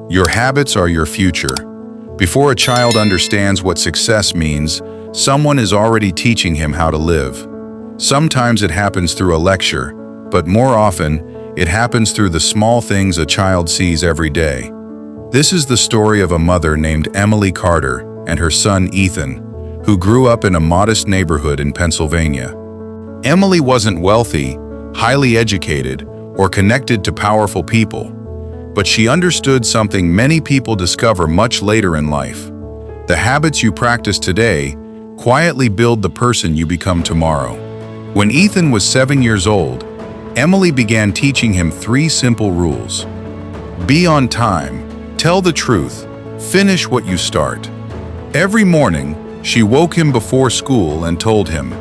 Your habits are your future. Before a child understands what success means, someone is already teaching him how to live. Sometimes it happens through a lecture, but more often, it happens through the small things a child sees every day. This is the story of a mother named Emily Carter and her son Ethan, who grew up in a modest neighborhood in Pennsylvania. Emily wasn't wealthy, highly educated, or connected to powerful people, but she understood something many people discover much later in life. The habits you practice today quietly build the person you become tomorrow. When Ethan was 7 years old, Emily began teaching him 3 simple rules. Be on time, tell the truth, finish what you start. Every morning, she woke him before school and told him,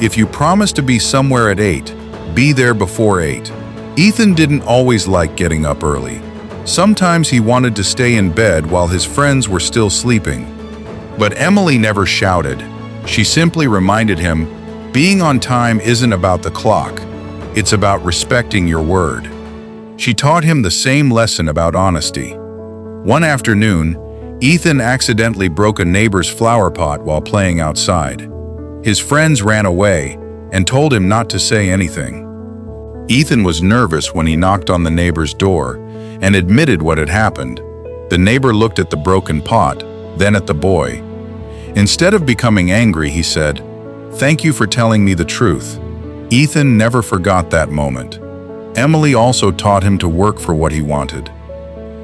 if you promise to be somewhere at 8, be there before 8. Ethan didn't always like getting up early. Sometimes he wanted to stay in bed while his friends were still sleeping. But Emily never shouted. She simply reminded him, being on time isn't about the clock. It's about respecting your word. She taught him the same lesson about honesty. One afternoon, Ethan accidentally broke a neighbor's flower pot while playing outside. His friends ran away and told him not to say anything. Ethan was nervous when he knocked on the neighbor's door and admitted what had happened. The neighbor looked at the broken pot, then at the boy. Instead of becoming angry, he said, "Thank you for telling me the truth." Ethan never forgot that moment. Emily also taught him to work for what he wanted.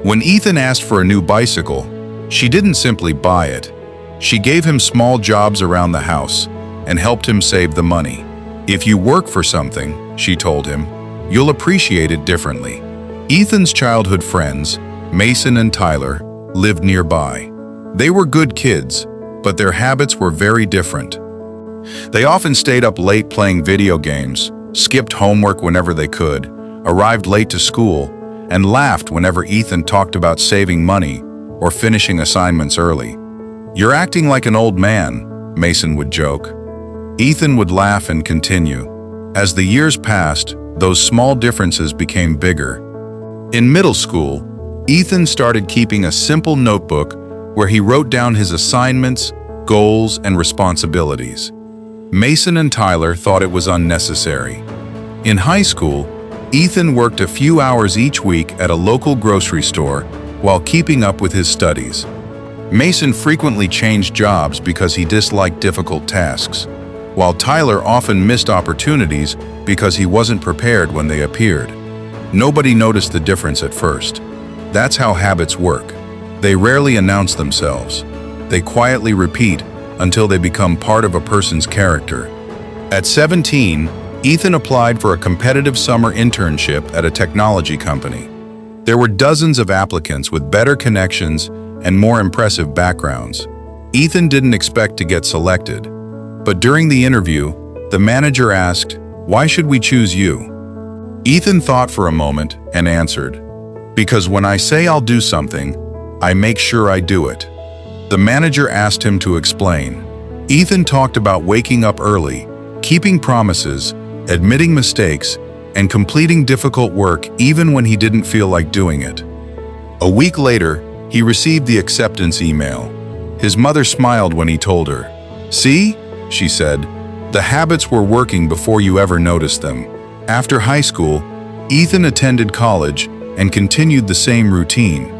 When Ethan asked for a new bicycle, she didn't simply buy it. She gave him small jobs around the house and helped him save the money. If you work for something, she told him, you'll appreciate it differently. Ethan's childhood friends, Mason and Tyler, lived nearby. They were good kids, but their habits were very different. They often stayed up late playing video games, skipped homework whenever they could, arrived late to school, and laughed whenever Ethan talked about saving money or finishing assignments early. "You're acting like an old man," Mason would joke. Ethan would laugh and continue. As the years passed, those small differences became bigger. In middle school, Ethan started keeping a simple notebook where he wrote down his assignments, goals, and responsibilities. Mason and Tyler thought it was unnecessary. In high school, Ethan worked a few hours each week at a local grocery store while keeping up with his studies. Mason frequently changed jobs because he disliked difficult tasks, while Tyler often missed opportunities because he wasn't prepared when they appeared. Nobody noticed the difference at first. That's how habits work. They rarely announce themselves. They quietly repeat until they become part of a person's character. At 17, Ethan applied for a competitive summer internship at a technology company. There were dozens of applicants with better connections and more impressive backgrounds. Ethan didn't expect to get selected, but during the interview, the manager asked, "Why should we choose you?" Ethan thought for a moment and answered, "Because when I say I'll do something, I make sure I do it." The manager asked him to explain. Ethan talked about waking up early, keeping promises, admitting mistakes, and completing difficult work even when he didn't feel like doing it. A week later, he received the acceptance email. His mother smiled when he told her. "See?" she said, "the habits were working before you ever noticed them." After high school, Ethan attended college and continued the same routine.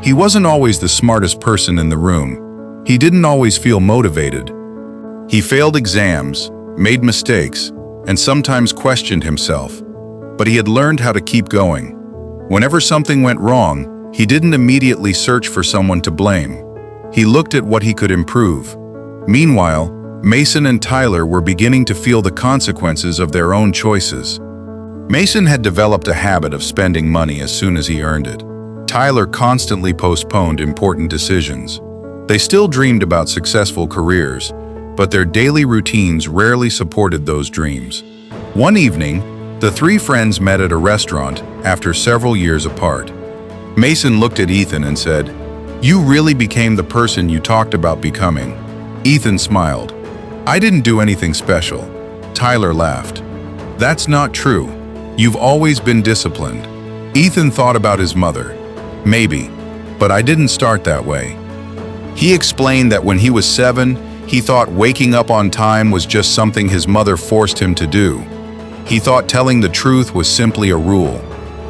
He wasn't always the smartest person in the room. He didn't always feel motivated. He failed exams, made mistakes, and sometimes questioned himself. But he had learned how to keep going. Whenever something went wrong, he didn't immediately search for someone to blame. He looked at what he could improve. Meanwhile, Mason and Tyler were beginning to feel the consequences of their own choices. Mason had developed a habit of spending money as soon as he earned it. Tyler constantly postponed important decisions. They still dreamed about successful careers, but their daily routines rarely supported those dreams. One evening, the 3 friends met at a restaurant after several years apart. Mason looked at Ethan and said, "You really became the person you talked about becoming." Ethan smiled. "I didn't do anything special." Tyler laughed. "That's not true. You've always been disciplined." Ethan thought about his mother. Maybe. But I didn't start that way. He explained that when he was 7, he thought waking up on time was just something his mother forced him to do. He thought telling the truth was simply a rule.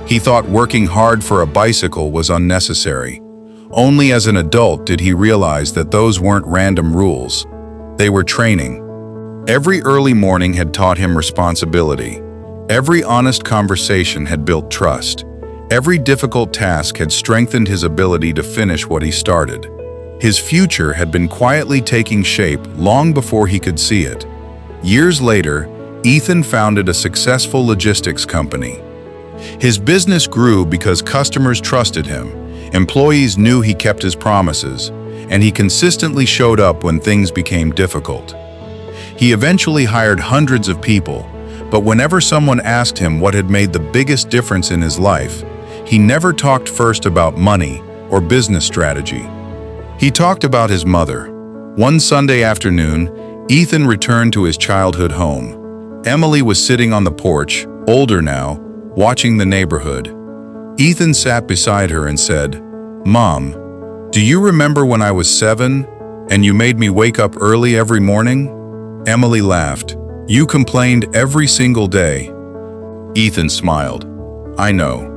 He thought working hard for a bicycle was unnecessary. Only as an adult did he realize that those weren't random rules. They were training. Every early morning had taught him responsibility. Every honest conversation had built trust. Every difficult task had strengthened his ability to finish what he started. His future had been quietly taking shape long before he could see it. Years later, Ethan founded a successful logistics company. His business grew because customers trusted him, employees knew he kept his promises, and he consistently showed up when things became difficult. He eventually hired hundreds of people, but whenever someone asked him what had made the biggest difference in his life, he never talked first about money or business strategy. He talked about his mother. One Sunday afternoon, Ethan returned to his childhood home. Emily was sitting on the porch, older now, watching the neighborhood. Ethan sat beside her and said, "Mom, do you remember when I was 7 and you made me wake up early every morning?" Emily laughed. "You complained every single day." Ethan smiled. "I know.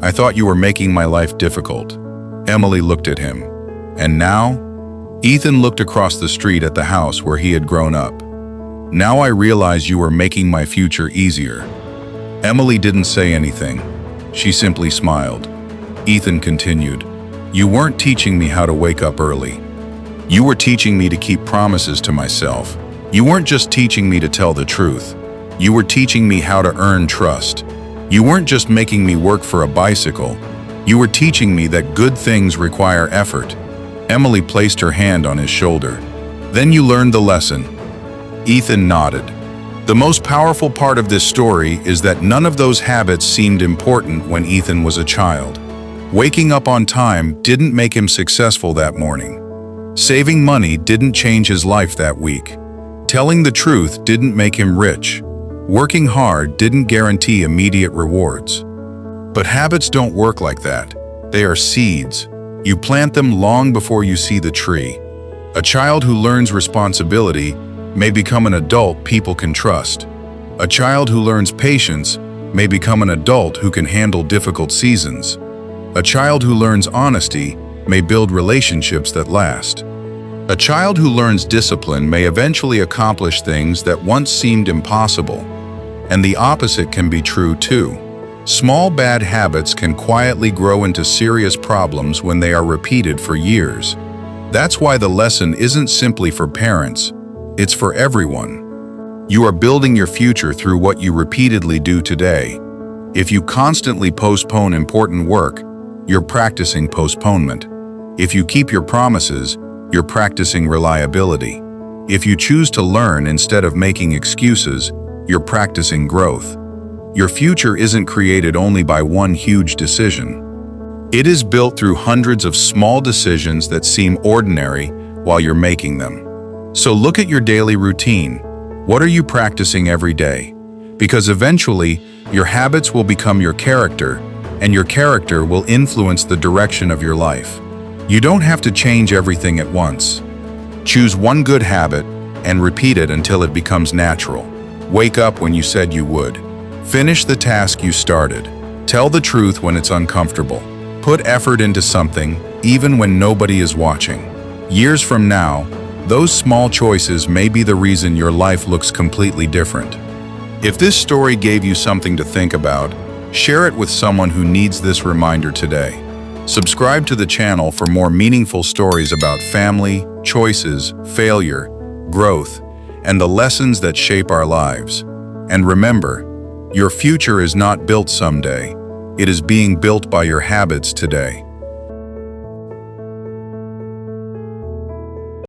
I thought you were making my life difficult." Emily looked at him. "And now?" Ethan looked across the street at the house where he had grown up. "Now I realize you were making my future easier." Emily didn't say anything. She simply smiled. Ethan continued, "You weren't teaching me how to wake up early. You were teaching me to keep promises to myself. You weren't just teaching me to tell the truth. You were teaching me how to earn trust. You weren't just making me work for a bicycle. You were teaching me that good things require effort." Emily placed her hand on his shoulder. "Then you learned the lesson." Ethan nodded. The most powerful part of this story is that none of those habits seemed important when Ethan was a child. Waking up on time didn't make him successful that morning. Saving money didn't change his life that week. Telling the truth didn't make him rich. Working hard didn't guarantee immediate rewards. But habits don't work like that. They are seeds. You plant them long before you see the tree. A child who learns responsibility may become an adult people can trust. A child who learns patience may become an adult who can handle difficult seasons. A child who learns honesty may build relationships that last. A child who learns discipline may eventually accomplish things that once seemed impossible. And the opposite can be true too. Small bad habits can quietly grow into serious problems when they are repeated for years. That's why the lesson isn't simply for parents, it's for everyone. You are building your future through what you repeatedly do today. If you constantly postpone important work, you're practicing postponement. If you keep your promises, you're practicing reliability. If you choose to learn instead of making excuses, you're practicing growth. Your future isn't created only by one huge decision. It is built through hundreds of small decisions that seem ordinary while you're making them. So look at your daily routine. What are you practicing every day? Because eventually, your habits will become your character, and your character will influence the direction of your life. You don't have to change everything at once. Choose one good habit and repeat it until it becomes natural. Wake up when you said you would. Finish the task you started. Tell the truth when it's uncomfortable. Put effort into something, even when nobody is watching. Years from now, those small choices may be the reason your life looks completely different. If this story gave you something to think about, share it with someone who needs this reminder today. Subscribe to the channel for more meaningful stories about family, choices, failure, growth, and the lessons that shape our lives. And remember, your future is not built someday. It is being built by your habits today.